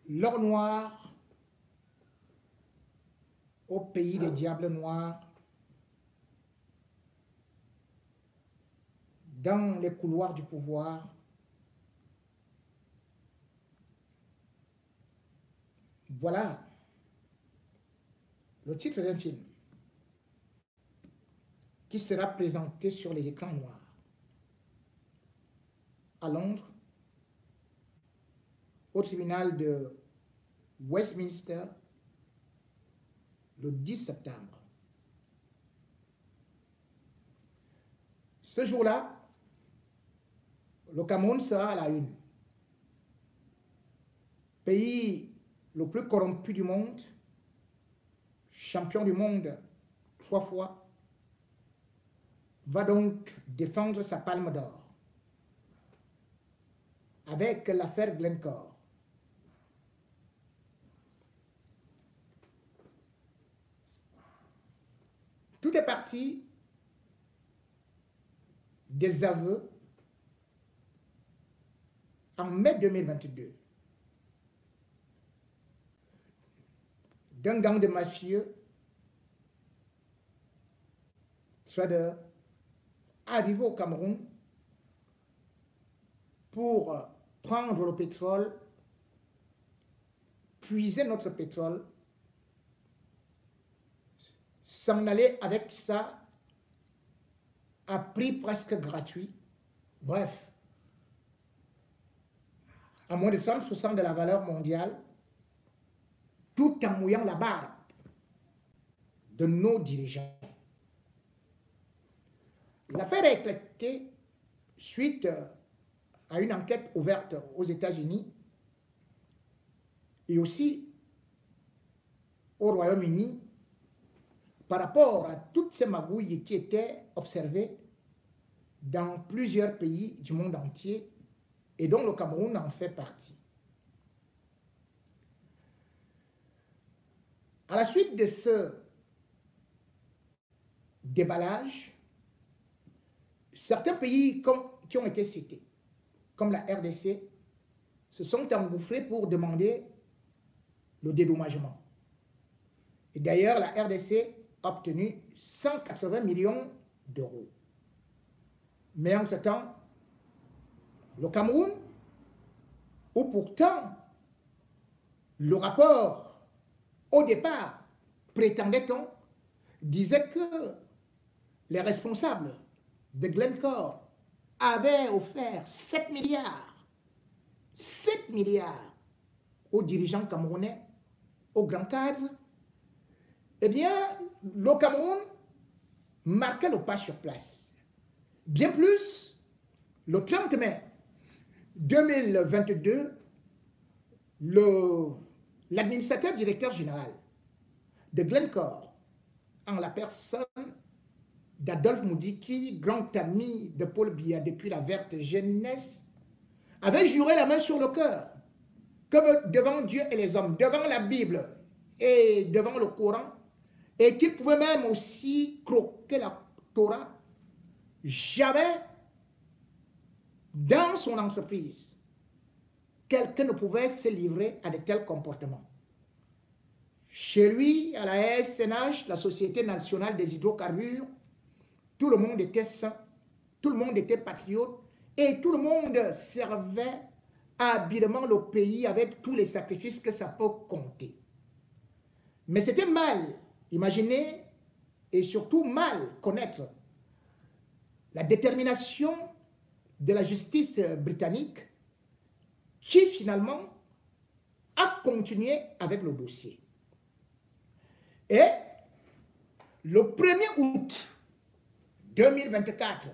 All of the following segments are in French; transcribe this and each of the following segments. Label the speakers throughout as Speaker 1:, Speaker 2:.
Speaker 1: l'or noir au pays des diables noirs, dans les couloirs du pouvoir, voilà le titre d'un film qui sera présenté sur les écrans noirs à Londres, au tribunal de Westminster, le 10 septembre. Ce jour-là, le Cameroun sera à la une. Pays le plus corrompu du monde, champion du monde 3 fois, va donc défendre sa palme d'or avec l'affaire Glencore. Tout est parti des aveux en mai 2022 d'un gang de mafieux traders arrivé au Cameroun pour prendre le pétrole, puiser notre pétrole, s'en aller avec ça à prix presque gratuit. Bref, à moins de 30% de la valeur mondiale, tout en mouillant la barbe de nos dirigeants. L'affaire a éclaté suite à une enquête ouverte aux États-Unis et aussi au Royaume-Uni par rapport à toutes ces magouilles qui étaient observées dans plusieurs pays du monde entier et dont le Cameroun en fait partie. À la suite de ce déballage, certains pays qui ont été cités, comme la RDC, se sont engouffrés pour demander le dédommagement. Et d'ailleurs, la RDC a obtenu 180 millions d'euros. Mais entre-temps, le Cameroun, où pourtant le rapport au départ prétendait-on, disait que les responsables de Glencore avaient offert 7 milliards aux dirigeants camerounais, aux grands cadres, eh bien, le Cameroun marquait le pas sur place. Bien plus, le 30 mai 2022, l'administrateur directeur général de Glencore, en la personne d'Adolphe Moudiki, grand ami de Paul Biya depuis la verte jeunesse, avait juré la main sur le cœur que devant Dieu et les hommes, devant la Bible et devant le Coran, et qu'il pouvait même aussi croquer la Torah, jamais dans son entreprise, quelqu'un ne pouvait se livrer à de tels comportements. Chez lui, à la SNH, la Société nationale des hydrocarbures, tout le monde était saint, tout le monde était patriote et tout le monde servait habilement le pays avec tous les sacrifices que ça peut compter. Mais c'était mal imaginer et surtout mal connaître la détermination de la justice britannique qui finalement a continué avec le dossier. Et le 1er août 2024,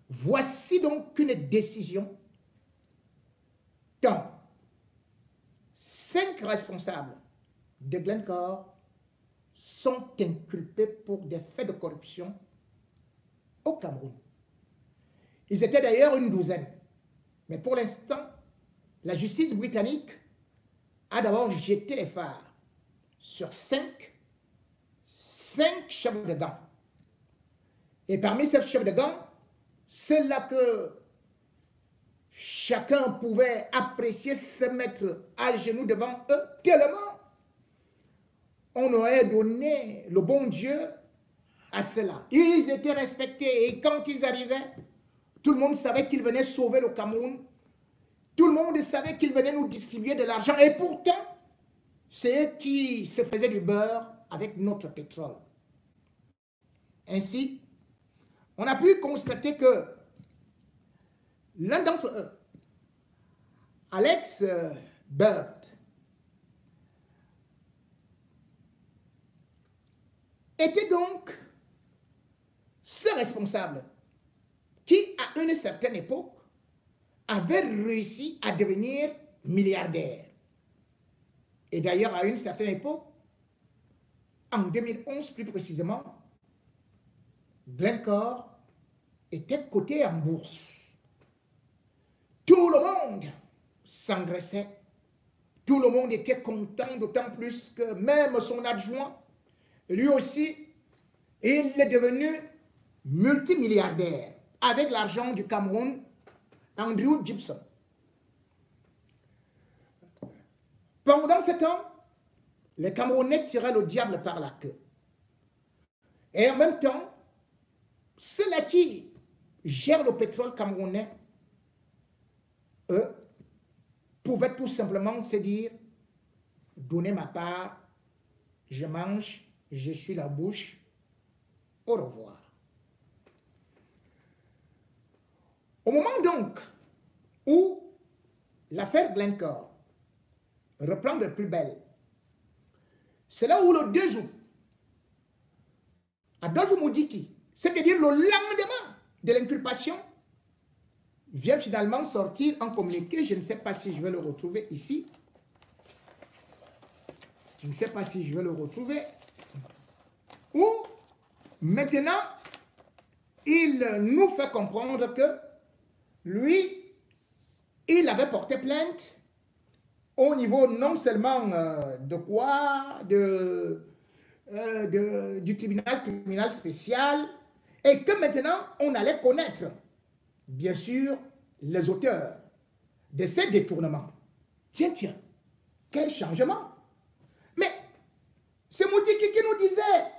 Speaker 1: voici donc une décision dont 5 responsables de Glencore sont inculpés pour des faits de corruption au Cameroun. Ils étaient d'ailleurs une douzaine. Mais pour l'instant, la justice britannique a d'abord jeté les phares sur 5 chefs de gang. Et parmi ces chefs de gang, c'est là que chacun pouvait apprécier se mettre à genoux devant eux, tellement on aurait donné le bon Dieu à cela. Ils étaient respectés et quand ils arrivaient, tout le monde savait qu'ils venaient sauver le Cameroun. Tout le monde savait qu'ils venaient nous distribuer de l'argent. Et pourtant, c'est eux qui se faisaient du beurre avec notre pétrole. Ainsi, on a pu constater que l'un d'entre eux, Alex Bird, était donc ce responsable qui, à une certaine époque, avait réussi à devenir milliardaire. Et d'ailleurs, à une certaine époque, en 2011 plus précisément, Glencore était coté en bourse. Tout le monde s'engraissait. Tout le monde était content, d'autant plus que même son adjoint, lui aussi, il est devenu multimilliardaire avec l'argent du Cameroun, Andrew Gibson. Pendant ce temps, les Camerounais tiraient le diable par la queue. Et en même temps, ceux-là qui gèrent le pétrole camerounais, eux, pouvaient tout simplement se dire, donnez ma part, je mange, je suis la bouche, au revoir. Au moment donc où l'affaire Glencore reprend de plus belle, c'est là où le 2 août, Adolphe Moudiki, c'est-à-dire le lendemain de l'inculpation, vient finalement sortir un communiqué, je ne sais pas si je vais le retrouver ici, je ne sais pas si je vais le retrouver, où maintenant il nous fait comprendre que lui, il avait porté plainte au niveau non seulement de quoi, du tribunal criminel spécial, et que maintenant on allait connaître, bien sûr, les auteurs de ces détournements. Tiens, quel changement! Mais c'est Moudiki qui nous disait,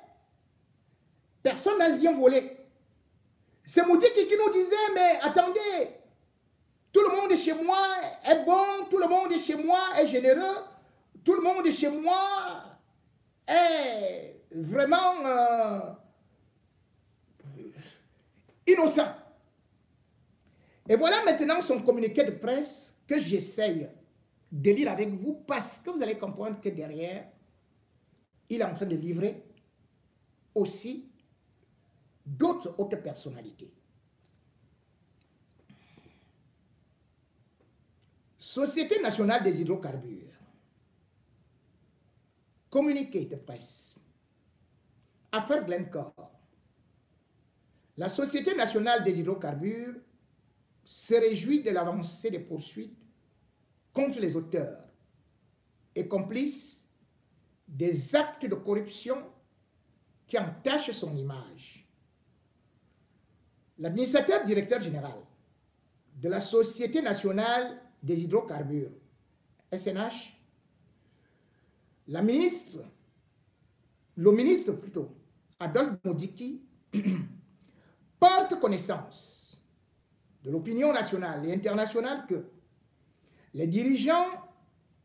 Speaker 1: personne n'a rien volé. C'est Moudiki qui nous disait, mais attendez, tout le monde chez moi est bon, tout le monde chez moi est généreux, tout le monde chez moi est vraiment innocent. Et voilà maintenant son communiqué de presse que j'essaye de lire avec vous parce que vous allez comprendre que derrière, il est en train de livrer aussi d'autres hautes personnalités. Société nationale des hydrocarbures. Communiqué de presse. Affaire Glencore. La Société nationale des hydrocarbures se réjouit de l'avancée des poursuites contre les auteurs et complices des actes de corruption qui entachent son image. L'administrateur directeur général de la Société nationale des hydrocarbures, SNH, le ministre plutôt, Adolphe Moudiki, porte connaissance de l'opinion nationale et internationale que les dirigeants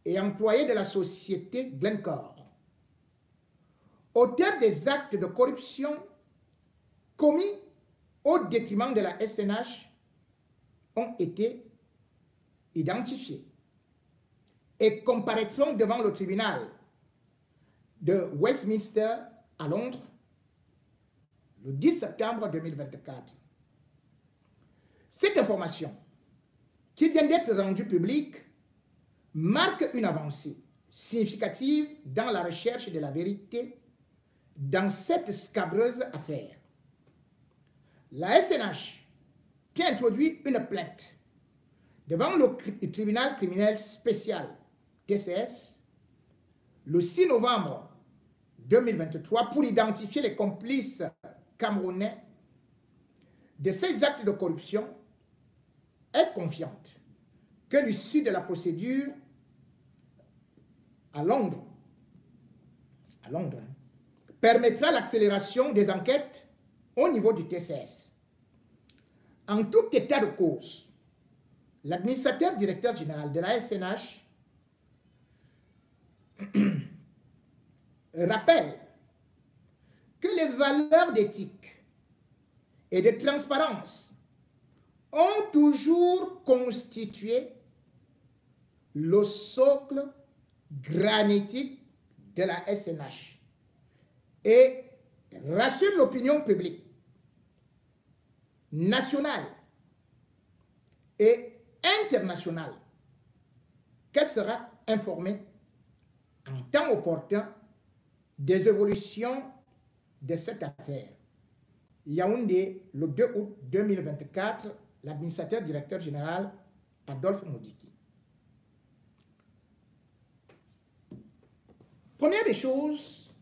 Speaker 1: et employés de la société Glencore, auteurs des actes de corruption commis au détriment de la SNH, ont été identifiés et comparaîtront devant le tribunal de Westminster à Londres le 10 septembre 2024. Cette information, qui vient d'être rendue publique, marque une avancée significative dans la recherche de la vérité dans cette scabreuse affaire. La SNH, qui a introduit une plainte devant le tribunal criminel spécial TCS le 6 novembre 2023 pour identifier les complices camerounais de ces actes de corruption, est confiante que l'issue de la procédure à Londres, permettra l'accélération des enquêtes au niveau du TCS. En tout état de cause, l'administrateur directeur général de la SNH rappelle que les valeurs d'éthique et de transparence ont toujours constitué le socle granitique de la SNH et rassure l'opinion publique nationale et internationale qu'elle sera informée en temps opportun des évolutions de cette affaire. Yaoundé, le 2 août 2024, l'administrateur directeur général Adolphe Moudiki. Première des choses,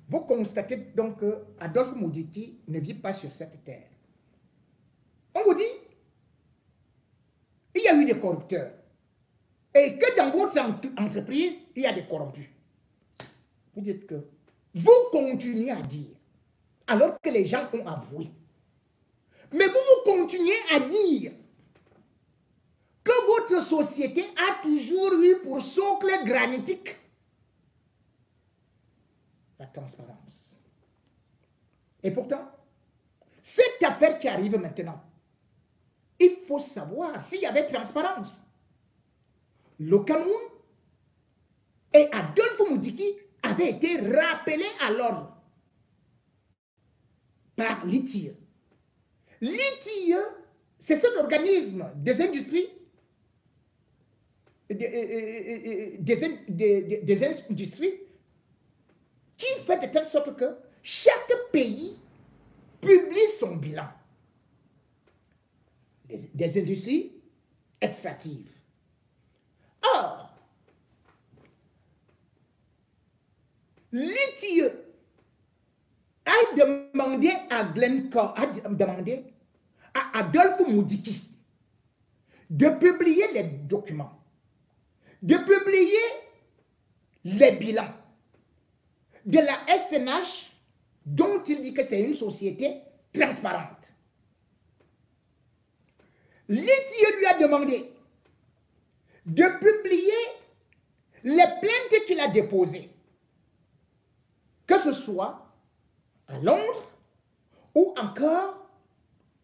Speaker 1: vous constatez donc que Adolphe Moudiki ne vit pas sur cette terre. On vous dit, il y a eu des corrupteurs et que dans votre entreprise, il y a des corrompus. Vous dites que vous continuez à dire, alors que les gens ont avoué. Mais vous continuez à dire que votre société a toujours eu pour socle granitique la transparence. Et pourtant, cette affaire qui arrive maintenant, il faut savoir s'il y avait transparence. Le Cameroun et Adolphe Moudiki avaient été rappelés à l'ordre par l'ITIE. L'ITIE, c'est cet organisme des industries, des industries qui fait de telle sorte que chaque pays publie son bilan des industries extractives. Or, l'ITIE a demandé à Glencore, a demandé à Adolphe Moudiki de publier les documents, de publier les bilans de la SNH dont il dit que c'est une société transparente. L'ITIE lui a demandé de publier les plaintes qu'il a déposées, que ce soit à Londres ou encore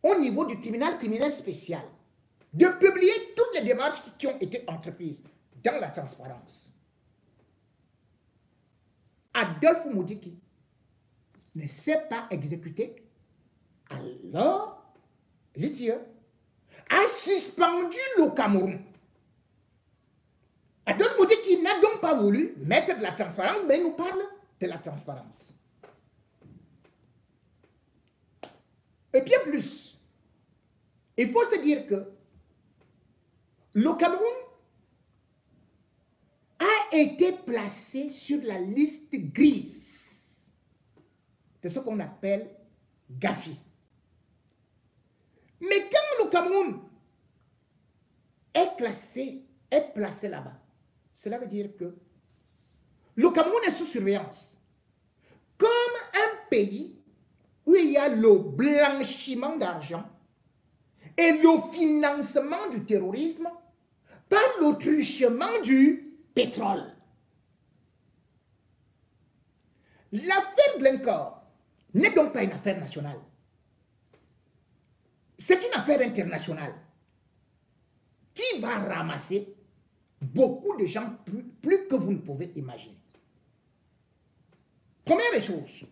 Speaker 1: au niveau du tribunal criminel spécial, de publier toutes les démarches qui ont été entreprises dans la transparence. Adolphe Moudiki ne s'est pas exécuté, alors l'ITIE a suspendu le Cameroun. Adolphe Moudiki n'a donc pas voulu mettre de la transparence, mais il nous parle de la transparence. Et bien plus, il faut se dire que le Cameroun a été placé sur la liste grise de ce qu'on appelle Gafi. Mais quand le Cameroun est placé là-bas, cela veut dire que le Cameroun est sous surveillance. Comme un pays où il y a le blanchiment d'argent et le financement du terrorisme par le truchement du pétrole. L'affaire Glencore n'est donc pas une affaire nationale. C'est une affaire internationale qui va ramasser beaucoup de gens plus que vous ne pouvez imaginer. Première des choses,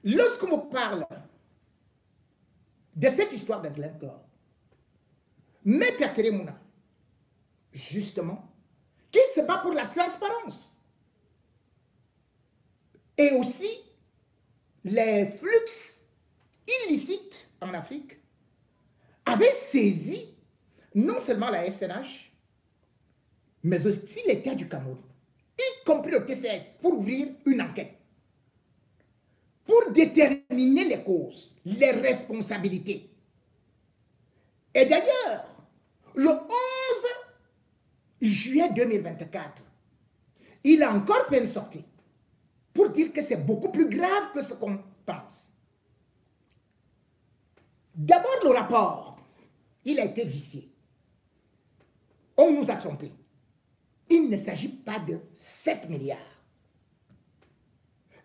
Speaker 1: lorsqu'on me parle de cette histoire de Glencore, Maître Keremouna, justement, qui se bat pour la transparence et aussi les flux illicites en Afrique, avait saisi non seulement la SNH, mais aussi l'État du Cameroun, y compris le TCS, pour ouvrir une enquête, pour déterminer les causes, les responsabilités. Et d'ailleurs, le 11 juillet 2024, il a encore fait une sortie pour dire que c'est beaucoup plus grave que ce qu'on pense. D'abord, le rapport, il a été vicié. On nous a trompés. Il ne s'agit pas de 7 milliards.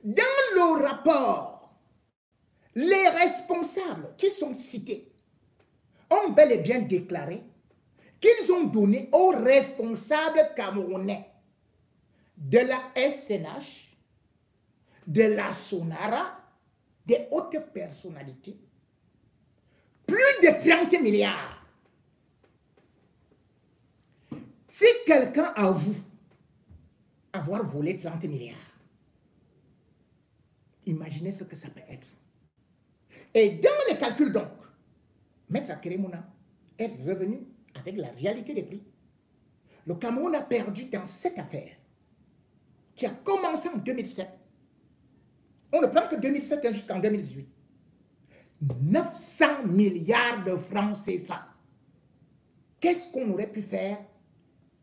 Speaker 1: Dans le rapport, les responsables qui sont cités ont bel et bien déclaré qu'ils ont donné aux responsables camerounais de la SNH, de la Sonara, des hautes personnalités, plus de 30 milliards. Si quelqu'un avoue avoir volé 30 milliards, imaginez ce que ça peut être. Et dans les calculs donc, Maître Keremouna est revenu avec la réalité des prix. Le Cameroun a perdu dans cette affaire qui a commencé en 2007. On ne prend que 2007 jusqu'en 2018. 900 milliards de francs CFA. Qu'est-ce qu'on aurait pu faire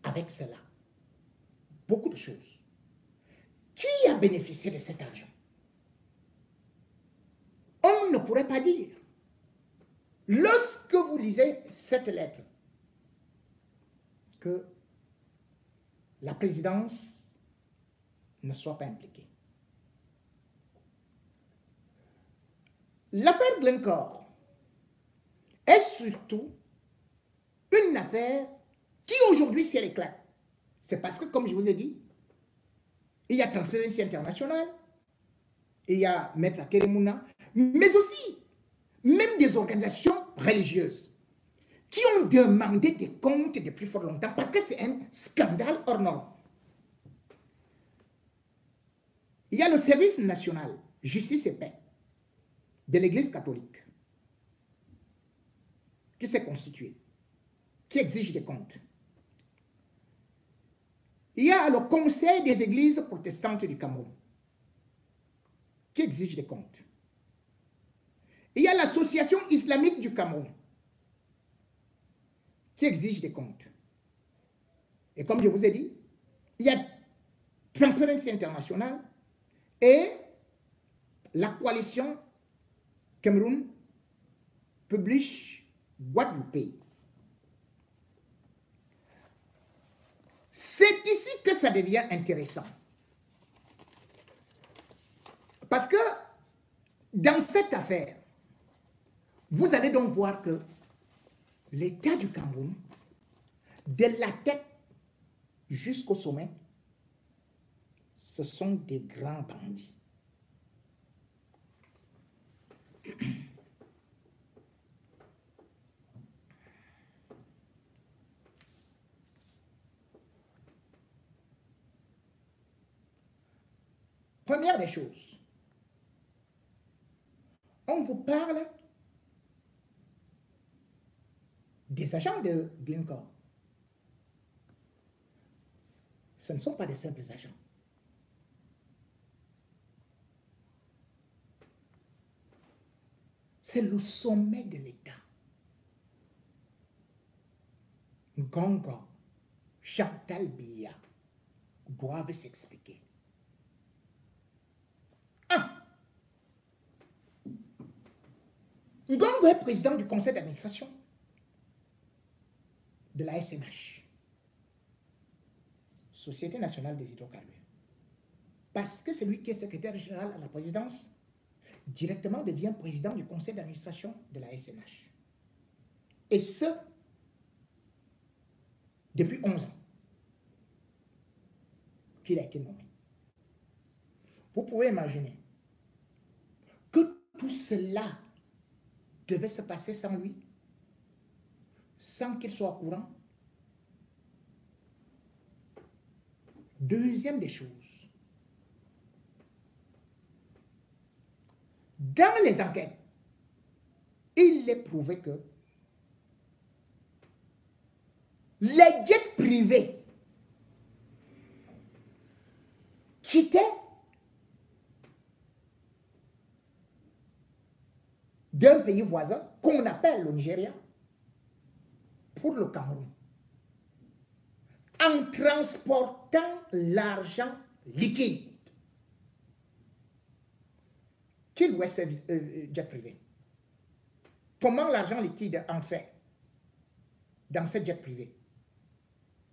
Speaker 1: avec cela? Beaucoup de choses. Qui a bénéficié de cet argent? On ne pourrait pas dire. Lorsque vous lisez cette lettre, que la présidence ne soit pas impliquée. L'affaire Glencore est surtout une affaire qui aujourd'hui, si elle éclate, c'est parce que, comme je vous ai dit, il y a Transparency International, il y a Maître Keremouna, mais aussi même des organisations religieuses qui ont demandé des comptes depuis fort longtemps parce que c'est un scandale hors norme. Il y a le service national, justice et paix, de l'Église catholique, qui s'est constitué, qui exige des comptes. Il y a le Conseil des églises protestantes du Cameroun, qui exige des comptes. Il y a l'Association islamique du Cameroun, qui exige des comptes. Et comme je vous ai dit, il y a Transparency International et la coalition Cameroun Publish What You Pay. C'est ici que ça devient intéressant. Parce que dans cette affaire, vous allez donc voir que l'État du Cameroun, de la tête jusqu'au sommet, ce sont des grands bandits. Première des choses, on vous parle des agents de Glencore. Ce ne sont pas des simples agents. C'est le sommet de l'État. Ngongo, Chantal Biya doivent s'expliquer. Ngongo est président du conseil d'administration de la SNH, Société nationale des hydrocarbures. Parce que c'est lui qui est secrétaire général à la présidence, directement devient président du conseil d'administration de la SNH. Et ce, depuis 11 ans qu'il a été nommé. Vous pouvez imaginer que tout cela devait se passer sans lui, sans qu'il soit au courant. Deuxième des choses, dans les enquêtes, il est prouvé que les jets privés quittaient d'un pays voisin qu'on appelle le Nigeria pour le Cameroun. en transportant l'argent liquide. Qui louait ce jet privé? Comment l'argent liquide entrait dans ce jet privé?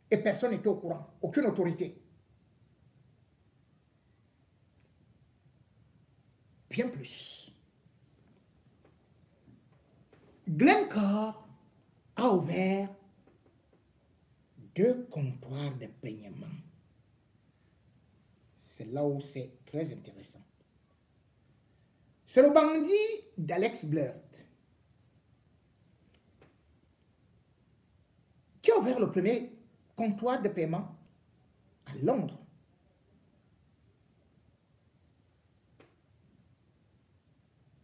Speaker 1: Et personne n'était au courant, aucune autorité. Bien plus. Glencore a ouvert 2 comptoirs de paiement. C'est là où c'est très intéressant. C'est le bandit d'Alex Blurt qui a ouvert le premier comptoir de paiement à Londres.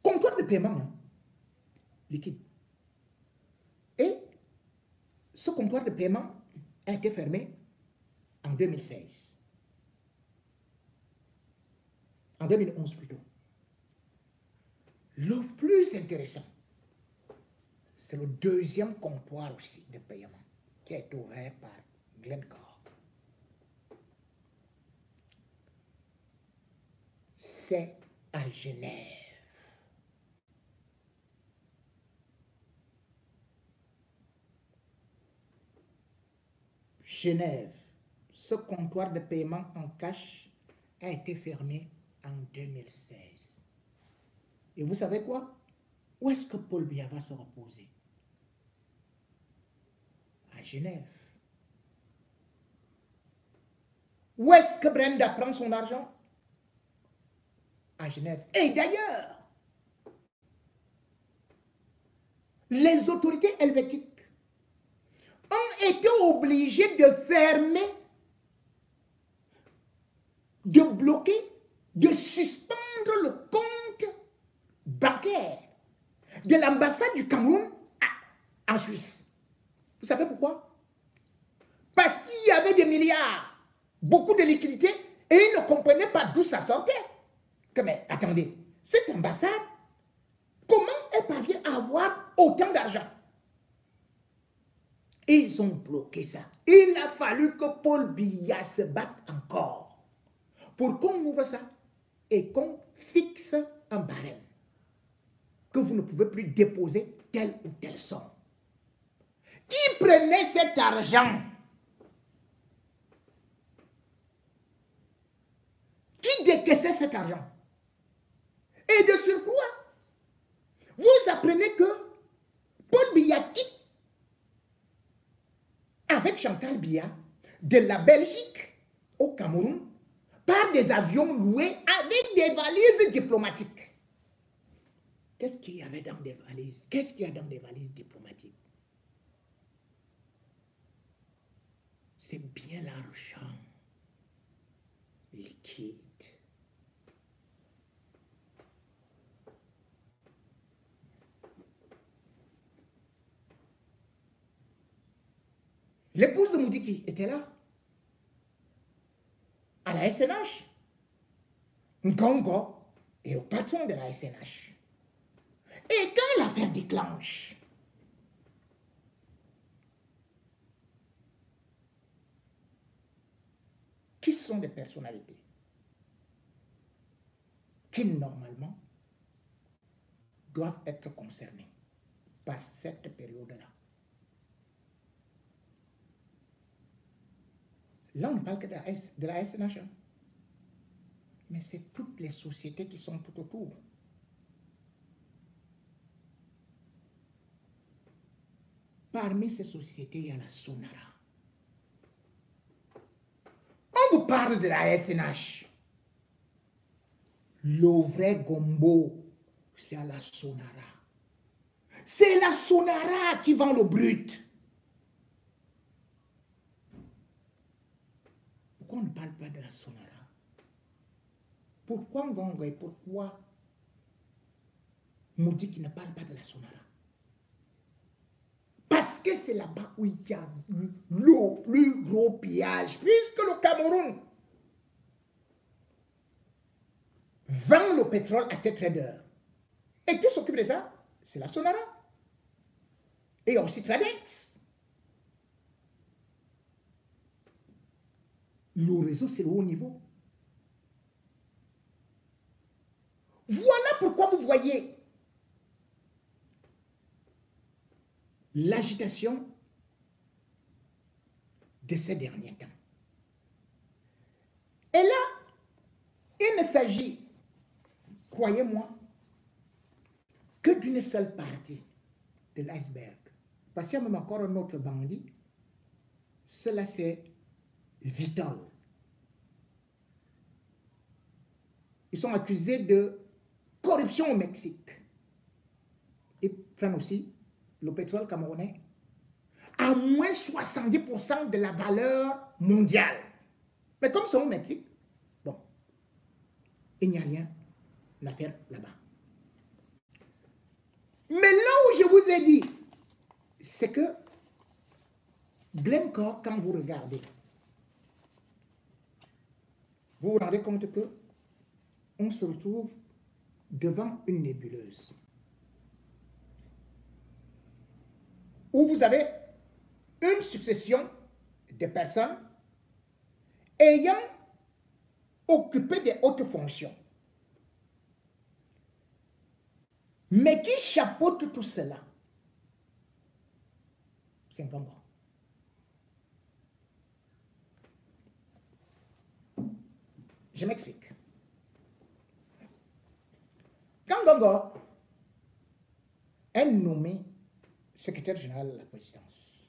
Speaker 1: Comptoir de paiement, hein, liquide. Et ce comptoir de paiement a été fermé en 2016. En 2011 plutôt. Le plus intéressant, c'est le deuxième comptoir aussi de paiement qui a été ouvert par Glencore. C'est à Genève. Genève, ce comptoir de paiement en cash a été fermé en 2016. Et vous savez quoi? Où est-ce que Paul Biya va se reposer? À Genève. Où est-ce que Brenda prend son argent? À Genève. Et d'ailleurs, les autorités helvétiques ont été obligées de fermer, de bloquer, de suspendre le compte bancaire de l'ambassade du Cameroun en Suisse. Vous savez pourquoi? Parce qu'il y avait des milliards, beaucoup de liquidités, et ils ne comprenaient pas d'où ça sortait. Mais attendez, cette ambassade, comment elle parvient à avoir autant d'argent? Ils ont bloqué ça. Il a fallu que Paul Biya se batte encore pour qu'on ouvre ça et qu'on fixe un barème. Que vous ne pouvez plus déposer telle ou telle somme. Qui prenait cet argent? Qui décaissait cet argent? Et de surcroît, vous apprenez que Paul Biya quitte avec Chantal Biya de la Belgique au Cameroun par des avions loués avec des valises diplomatiques. Qu'est-ce qu'il y avait dans des valises? Qu'est-ce qu'il y a dans des valises diplomatiques? C'est bien l'argent liquide. L'épouse de Moudiki était là, à la SNH. Ngongo est le patron de la SNH. Et quand l'affaire déclenche, qui sont des personnalités qui normalement doivent être concernées par cette période-là? Là, on ne parle que de la SNH. Mais c'est toutes les sociétés qui sont tout autour. Parmi ces sociétés, il y a la Sonara. On vous parle de la SNH. Le vrai gombo, c'est à la Sonara. C'est la Sonara qui vend le brut. Pourquoi on ne parle pas de la Sonara? Pourquoi Ngongo et pourquoi Moudi qui ne parle pas de la Sonara? Parce que c'est là-bas où il y a le plus gros pillage, puisque le Cameroun vend le pétrole à ses traders. Et qui s'occupe de ça? C'est la Sonara. Et il y a aussi Tradex. Le réseau, c'est le haut niveau. Voilà pourquoi vous voyez l'agitation de ces derniers temps. Et là, il ne s'agit, croyez-moi, que d'une seule partie de l'iceberg. Parce qu'il y a même encore un autre bandit. Cela, c'est Vitol. Ils sont accusés de corruption au Mexique. Ils prennent aussi le pétrole camerounais à moins 70% de la valeur mondiale. Mais comme c'est au Mexique, bon, il n'y a rien à faire là-bas. Mais là où je vous ai dit, c'est que Glencore, quand vous regardez, vous vous rendez compte que on se retrouve devant une nébuleuse où vous avez une succession de personnes ayant occupé des hautes fonctions, mais qui chapeautent tout cela. C'est un bon. Je m'explique. Quand Gongo est nommé secrétaire général de la présidence,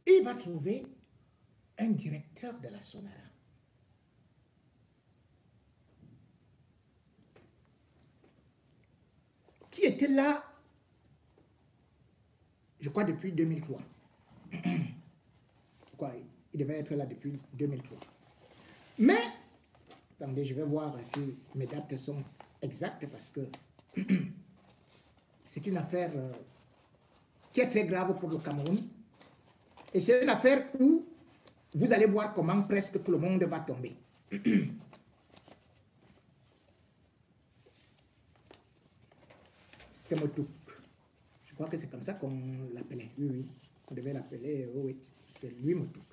Speaker 1: il va trouver un directeur de la Sonara. Qui était là, je crois, depuis 2003. Quoi, il devait être là depuis 2003. Mais, attendez, je vais voir si mes dates sont exactes parce que c'est une affaire qui est très grave pour le Cameroun. Et c'est une affaire où vous allez voir comment presque tout le monde va tomber. C'est Motouk. Je crois que c'est comme ça qu'on l'appelait. Oui, oui. On devait l'appeler, oui, c'est lui Motouk.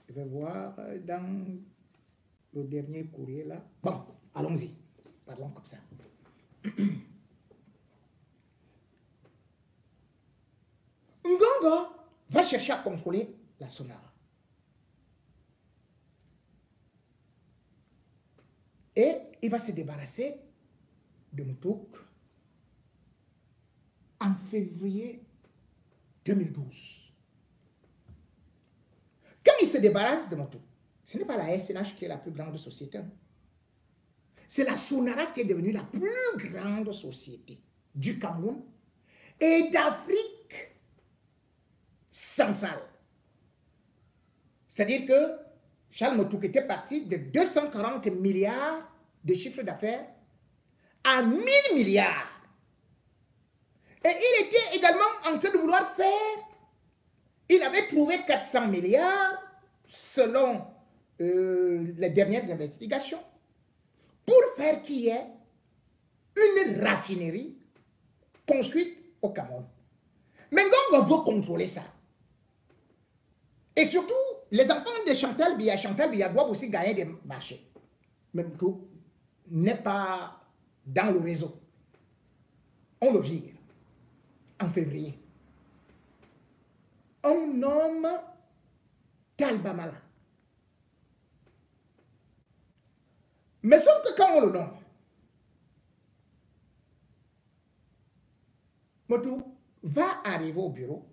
Speaker 1: Je vais voir dans le dernier courrier là. Bon, allons-y. Parlons comme ça. Ngongo va chercher à contrôler la Sonara. Et il va se débarrasser de Motouk en février 2012. Quand il se débarrasse de Motouk, ce n'est pas la SNH qui est la plus grande société. C'est la Sonara qui est devenue la plus grande société du Cameroun et d'Afrique centrale. C'est-à-dire que Charles Motouk était parti de 240 milliards de chiffre d'affaires à 1000 milliards. Et il était également en train de vouloir faire, il avait trouvé 400 milliards selon les dernières investigations pour faire qu'il y ait une raffinerie construite au Cameroun. Mais Ngongo veut contrôler ça. Et surtout, les enfants de Chantal Biya doivent aussi gagner des marchés. Même tout n'est pas dans le réseau. On le vire en février. On nomme Talbamala. Mais sauf que quand on le nomme, Motou va arriver au bureau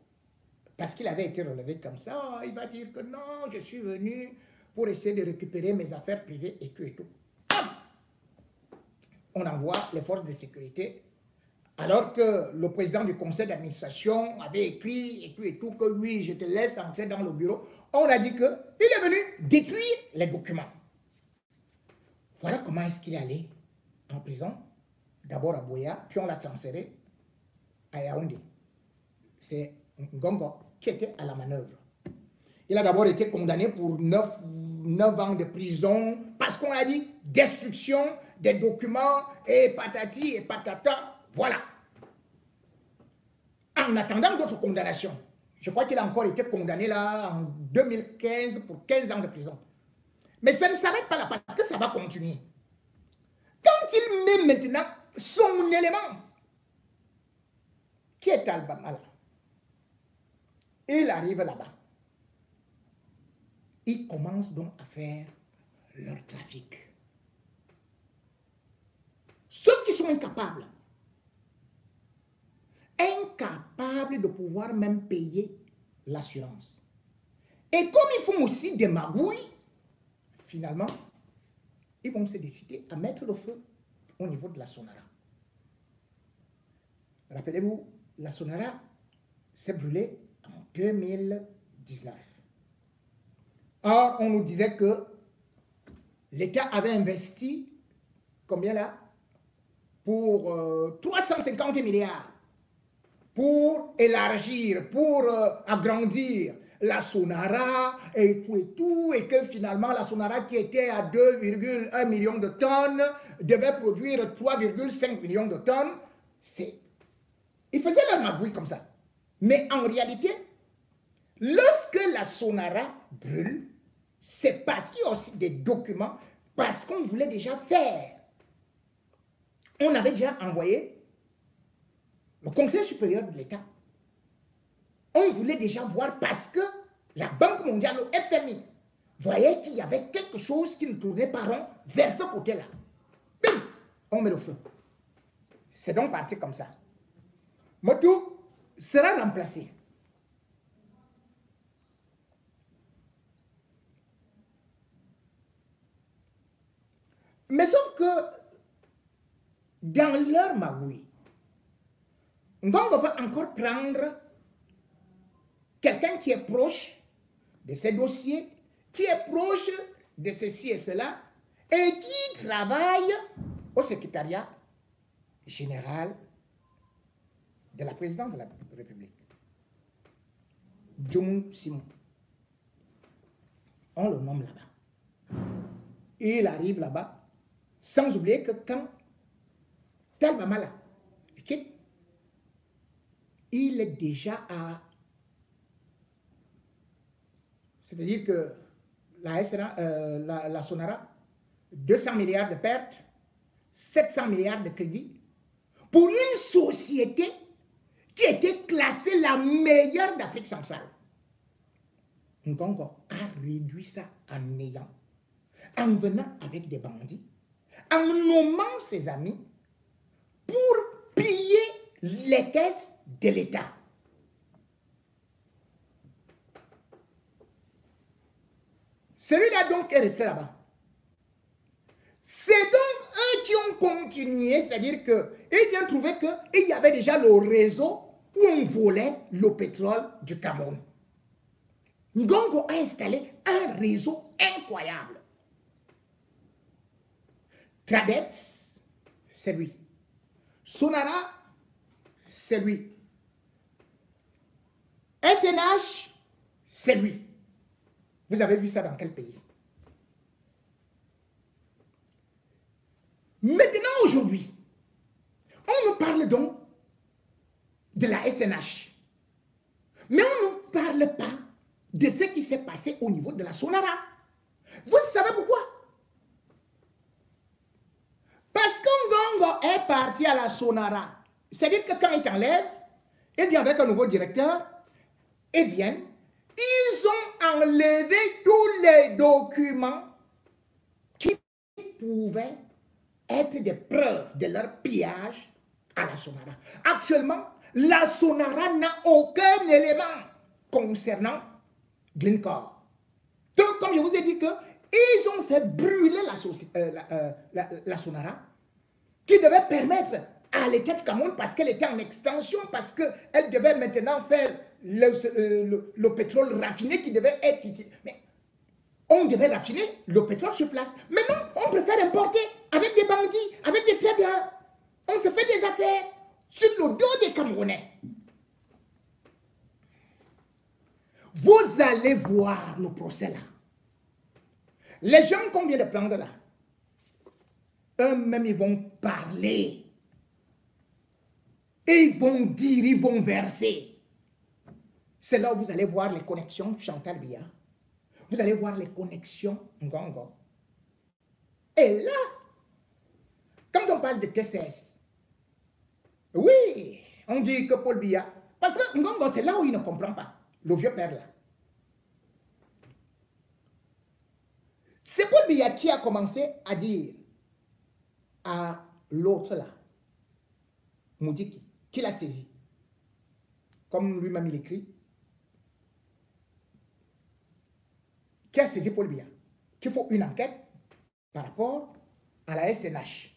Speaker 1: parce qu'il avait été relevé comme ça. Il va dire que non, je suis venu pour essayer de récupérer mes affaires privées et tout et tout. On envoie les forces de sécurité alors que le président du conseil d'administration avait écrit et tout, que oui, je te laisse entrer dans le bureau. On a dit qu'il est venu détruire les documents. Voilà comment est-ce qu'il est allé en prison. D'abord à Boya, puis on l'a transféré à Yaoundé. c'est Ngongo qui était à la manœuvre. Il a d'abord été condamné pour 9 ans de prison parce qu'on a dit destruction des documents et patati et patata. Voilà. En attendant d'autres condamnations. Je crois qu'il a encore été condamné là en 2015 pour 15 ans de prison. Mais ça ne s'arrête pas là parce que ça va continuer. Quand il met maintenant son élément, qui est Al-Bamala, il arrive là-bas. Ils commencent donc à faire leur trafic. Sauf qu'ils sont incapables. Incapables de pouvoir même payer l'assurance. Et comme ils font aussi des magouilles, finalement, ils vont se décider à mettre le feu au niveau de la Sonara. Rappelez-vous, la Sonara s'est brûlée en 2019. Or, on nous disait que l'État avait investi, combien là? Pour 350 milliards pour élargir, pour agrandir la Sonara et tout, et que finalement la Sonara qui était à 2,1 millions de tonnes devait produire 3,5 millions de tonnes. Ils faisaient leur magouille comme ça. Mais en réalité, lorsque la Sonara brûle, c'est parce qu'il y a aussi des documents, parce qu'on voulait déjà faire. On avait déjà envoyé le Conseil supérieur de l'État. On voulait déjà voir parce que la Banque mondiale, le FMI, voyait qu'il y avait quelque chose qui ne tournait pas rond vers ce côté-là. Bim! On met le feu. C'est donc parti comme ça. Motu sera remplacé. Mais sauf que dans leur magouille, Ngongo va encore prendre quelqu'un qui est proche de ces dossiers, qui est proche de ceci et cela, et qui travaille au secrétariat général de la présidence de la République. Djoumou Simon. On le nomme là-bas. Il arrive là-bas, sans oublier que quand Talbamala quitte, il est déjà à... C'est-à-dire que la Sonara, 200 milliards de pertes, 700 milliards de crédits, pour une société qui était classée la meilleure d'Afrique centrale. Ngongo a réduit ça en néant, en venant avec des bandits, en nommant ses amis pour piller les caisses de l'État. Celui-là donc est resté là-bas. C'est donc eux qui ont continué, c'est-à-dire qu'ils ont trouvé qu'il y avait déjà le réseau où on volait le pétrole du Cameroun. Ngongo a installé un réseau incroyable. Tradex, c'est lui. Sonara, c'est lui. SNH, c'est lui. Vous avez vu ça dans quel pays? Maintenant, aujourd'hui, on nous parle donc de la SNH. Mais on ne parle pas de ce qui s'est passé au niveau de la Sonara. Vous savez pourquoi? Parce que Ngongo est parti à la Sonara. C'est-à-dire que quand il t'enlève, il vient avec un nouveau directeur, ils viennent, ils ont enlevé tous les documents qui pouvaient être des preuves de leur pillage à la Sonara. Actuellement, la Sonara n'a aucun élément concernant Glencore. Donc, comme je vous ai dit que ils ont fait brûler la Sonara, qui devait permettre à l'État de Cameroun, parce qu'elle était en extension, parce qu'elle devait maintenant faire le pétrole raffiné qui devait être utilisé. Mais on devait raffiner le pétrole sur place. Mais non, on préfère importer avec des bandits, avec des traders. On se fait des affaires sur le dos des Camerounais. Vous allez voir le procès là. Les gens qu'on vient de prendre là, eux-mêmes, ils vont parler. Et ils vont dire, ils vont verser. C'est là où vous allez voir les connexions Chantal Biya. Vous allez voir les connexions Ngongo. Et là, quand on parle de TCS, oui, on dit que Paul Biya, parce que Ngongo, c'est là où il ne comprend pas, le vieux père là. C'est Paul Biya qui a commencé à dire à l'autre là, Moudiki, qui l'a saisi. Comme lui-même il écrit, qui a saisi Paul Biya, qu'il faut une enquête par rapport à la SNH.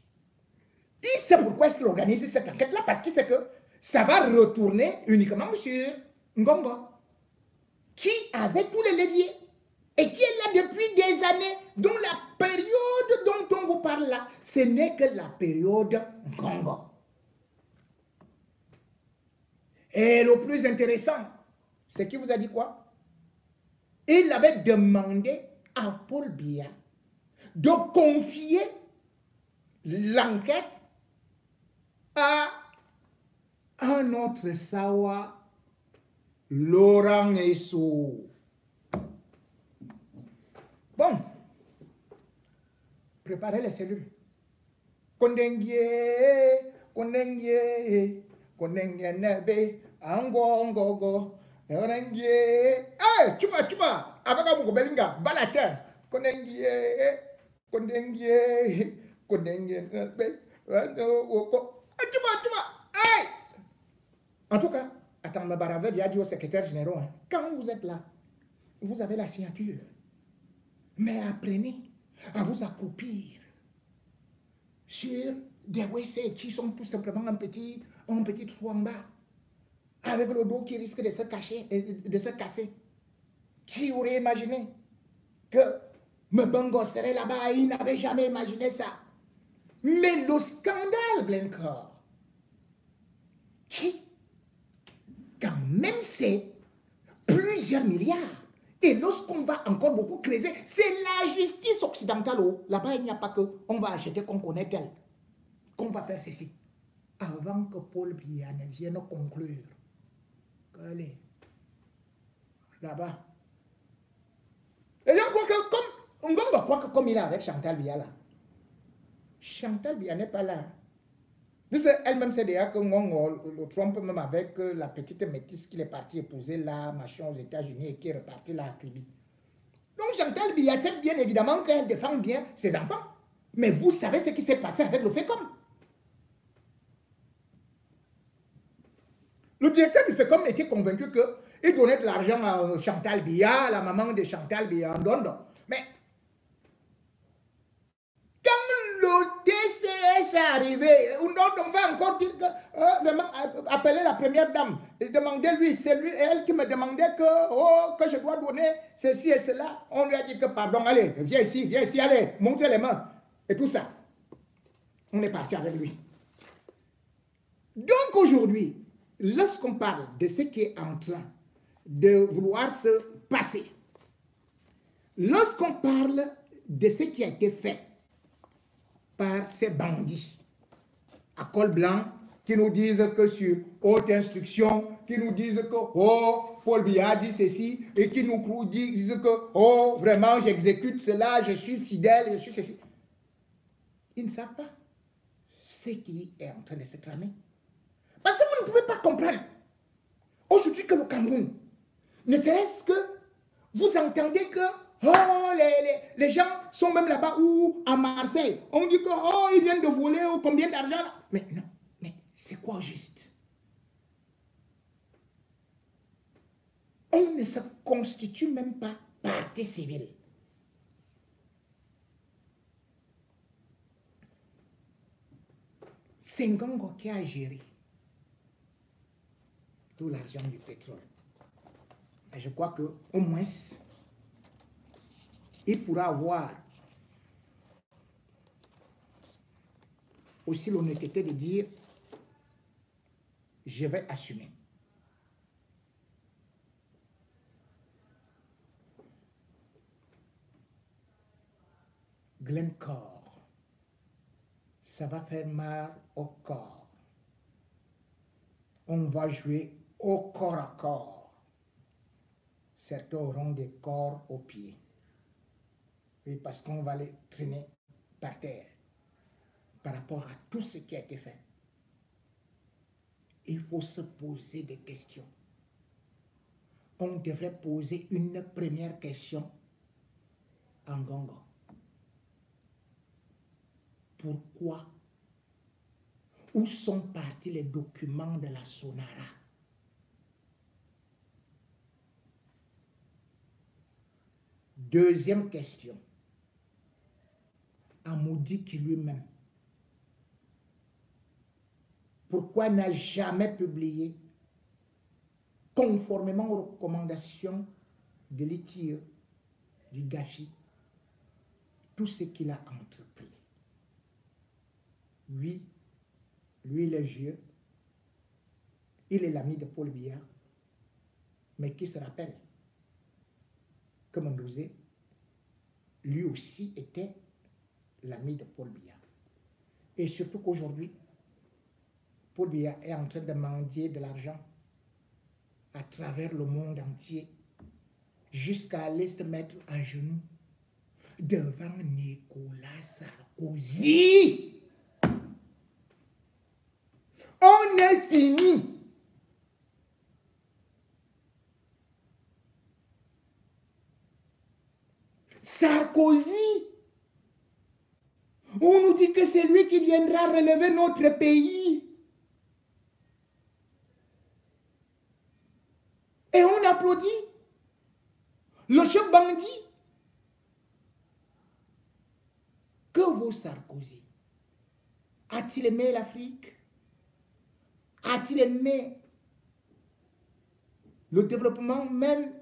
Speaker 1: Il sait pourquoi est-ce qu'il organise cette enquête-là, parce qu'il sait que ça va retourner uniquement sur Ngongo, qui avait tous les leviers et qui est là depuis des années, dont la période dont on vous parle là, ce n'est que la période Ngongo. Et le plus intéressant, c'est qu'il vous a dit quoi? Il avait demandé à Paul Biya de confier l'enquête à un autre Sawa, Laurent Esso. Bon, préparez les cellules. Kondengie, Kondengie, Kondengie nebe, Angongogo, Kondengie. Hey, chupa, avec un mot belinga, balater. Kondengie, Kondengie, Kondengie nebe, Hey! En tout cas, attends, Baravel, il a dit au secrétaire général, hein, quand vous êtes là, vous avez la signature. Mais apprenez à vous accroupir sur des WC qui sont tout simplement un petit trou en bas, avec le dos qui risque de se cacher, de se casser. Qui aurait imaginé que Mbongo serait là-bas? Il n'avait jamais imaginé ça. Mais le scandale, Glencore, qui, quand même, c'est plusieurs milliards. Et lorsqu'on va encore beaucoup creuser, c'est la justice occidentale. Là-bas, il n'y a pas que on va acheter qu'on connaît tel, qu'on va faire ceci. Avant que Paul Biya ne vienne conclure qu'elle là-bas. Les gens croient que comme Ngongo croit que comme il est avec Chantal Biya là, Chantal Biya n'est pas là. Elle-même sait déjà que Ngongo, le Trump, même avec la petite métisse qu'il est parti épouser là, machin, aux États-Unis et qui est reparti là à Cuba. Donc Chantal Biya sait bien évidemment qu'elle défend bien ses enfants. Mais vous savez ce qui s'est passé avec le FECOM. Le directeur du FECOM était convaincu qu'il donnait de l'argent à Chantal Biya, la maman de Chantal Biya en Dondo. Mais quand le TCS est arrivé, on va encore dire que, vraiment, appeler la première dame et demander lui, c'est lui, elle qui me demandait que je dois donner ceci et cela. On lui a dit que pardon, allez, viens ici, allez, montrez les mains. Et tout ça. On est parti avec lui. Donc aujourd'hui, lorsqu'on parle de ce qui est en train de vouloir se passer, lorsqu'on parle de ce qui a été fait par ces bandits à col blanc qui nous disent que sur haute instruction, qui nous disent que oh, Paul Biya dit ceci et qui nous disent que oh, vraiment j'exécute cela, je suis fidèle, je suis ceci. Ils ne savent pas ce qui est en train de se tramer. Parce que vous ne pouvez pas comprendre aujourd'hui que le Cameroun, ne serait-ce que vous entendez que oh, les gens sont même là-bas ou à Marseille. On dit que oh, ils viennent de voler oh, combien d'argent là. Mais non, mais c'est quoi juste? On ne se constitue même pas partie civile. C'est Ngongo qui a géré tout l'argent du pétrole. Et je crois qu'au moins, il pourra avoir aussi l'honnêteté de dire je vais assumer. Glencore. Ça va faire mal au corps. On va jouer au corps à corps. Certains auront des corps aux pieds. Oui, parce qu'on va les traîner par terre par rapport à tout ce qui a été fait. Il faut se poser des questions. On devrait poser une première question en Ngongo. Pourquoi? Où sont partis les documents de la Sonara? Deuxième question. Amoudi lui-même, pourquoi n'a jamais publié, conformément aux recommandations de l'ITIE, du GAFI, tout ce qu'il a entrepris? Oui, lui, il est vieux, il est l'ami de Paul Biya, mais qui se rappelle que Mondosé, lui aussi était l'ami de Paul Biya. Et surtout qu'aujourd'hui, Paul Biya est en train de mendier de l'argent à travers le monde entier jusqu'à aller se mettre à genoux devant Nicolas Sarkozy. On est fini. Sarkozy, on nous dit que c'est lui qui viendra relever notre pays. Et on applaudit. Le chef bandit. Que vaut Sarkozy? A-t-il aimé l'Afrique? A-t-il aimé le développement même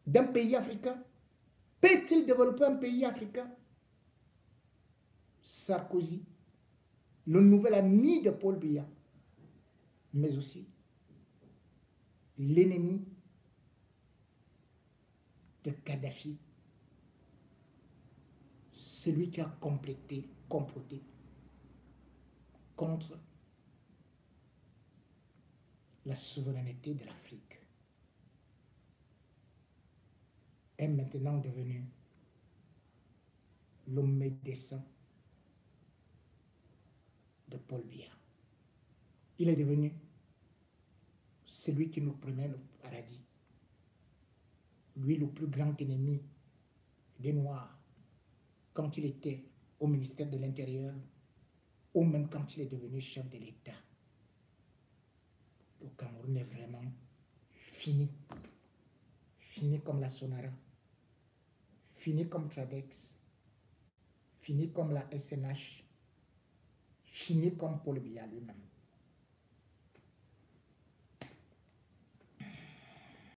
Speaker 1: d'un pays africain? Peut-il développer un pays africain? Sarkozy, le nouvel ami de Paul Biya, mais aussi l'ennemi de Kadhafi, celui qui a comploté contre la souveraineté de l'Afrique, est maintenant devenu le médecin de Paul Biya. Il est devenu celui qui nous promet le paradis. Lui, le plus grand ennemi des Noirs, quand il était au ministère de l'Intérieur, ou même quand il est devenu chef de l'État. Le Cameroun est vraiment fini. Fini comme la Sonara, fini comme Tradex, fini comme la SNH, fini comme Paul Biya lui-même.